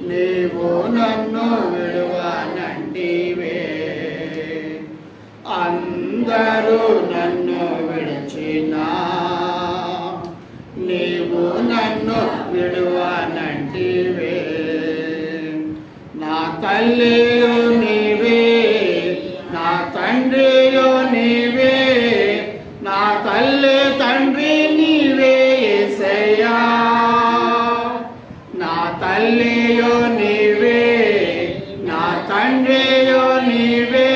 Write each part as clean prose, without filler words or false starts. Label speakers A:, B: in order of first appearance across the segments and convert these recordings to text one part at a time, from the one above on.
A: నీవు నన్ను విడువనంటివే. అందరూ నన్ను విడిచినా నీవు నన్ను విడువనంటివే. నా తల్లియు నీవే, నా తండ్రియు నీవే, నా తల్లి తండ్రి నీవే యేసయ్యా. నా తల్లియు నీవే, నా తండ్రియు నీవే,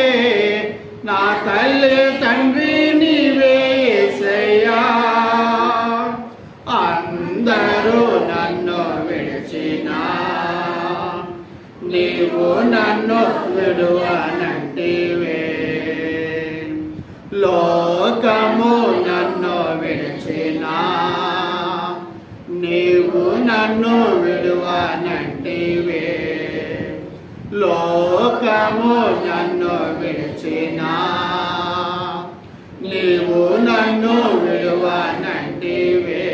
A: నా తల్లి తండ్రి నీవే యేసయ్యా. అందరూ నన్ను విడిచినా నీవు నన్ను విడువనంటివే. లోకము నన్ను విడిచినా నీవు నన్ను విడువనంటివే. లోకము నన్ను విడిచినా నీవు నన్ను విడువనంటివే.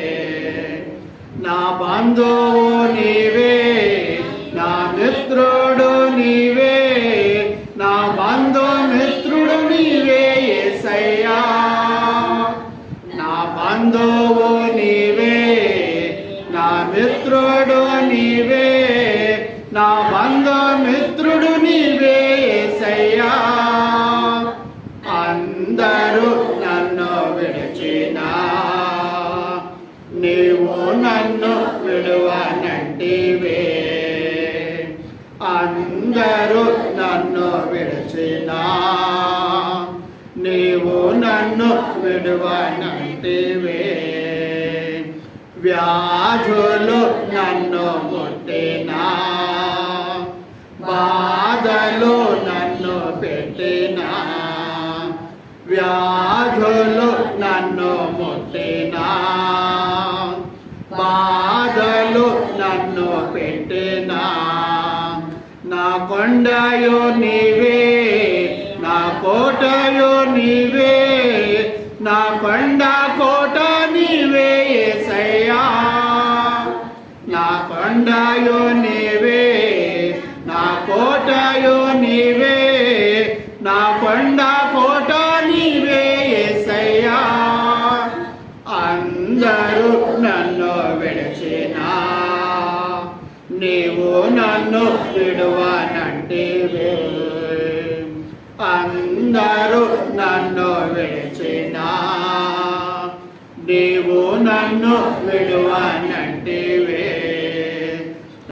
A: నా బంధువు నీవే, నా మిత్రుడు నీవే, నా బంధుమిత్రుడు నీవే యేసయ్యా. నా బంధువు నీవే, నా మిత్రుడు నీవే, నా బంధుమిత్రుడు నీవే యేసయ్యా. అందరూ నన్ను విడిచినా నీవు నన్ను విడువనంటివే. అందరూ నన్ను విడిచినా నీవు నన్ను విడువనంటివే. వ్యాధులు నన్ను ముట్టినా, బాధలు నన్ను పెట్టినా, వ్యాధులు నన్ను ముట్టినా, బాధలు నన్ను పెట్టినా, నా కొండయో నీవే, నా కోటయో నీవే, నా కొండ కోట నీవే యేసయ్యా. నా కొండయో నీవే, నా కోటయో నీవే, నా కొండ కోట నీవే యేసయ్యా. అందరూ నన్ను విడిచినా నీవు నన్ను విడువనంటివే. అందరూ నన్ను విడిచినా నీవు నన్ను విడువనంటివే.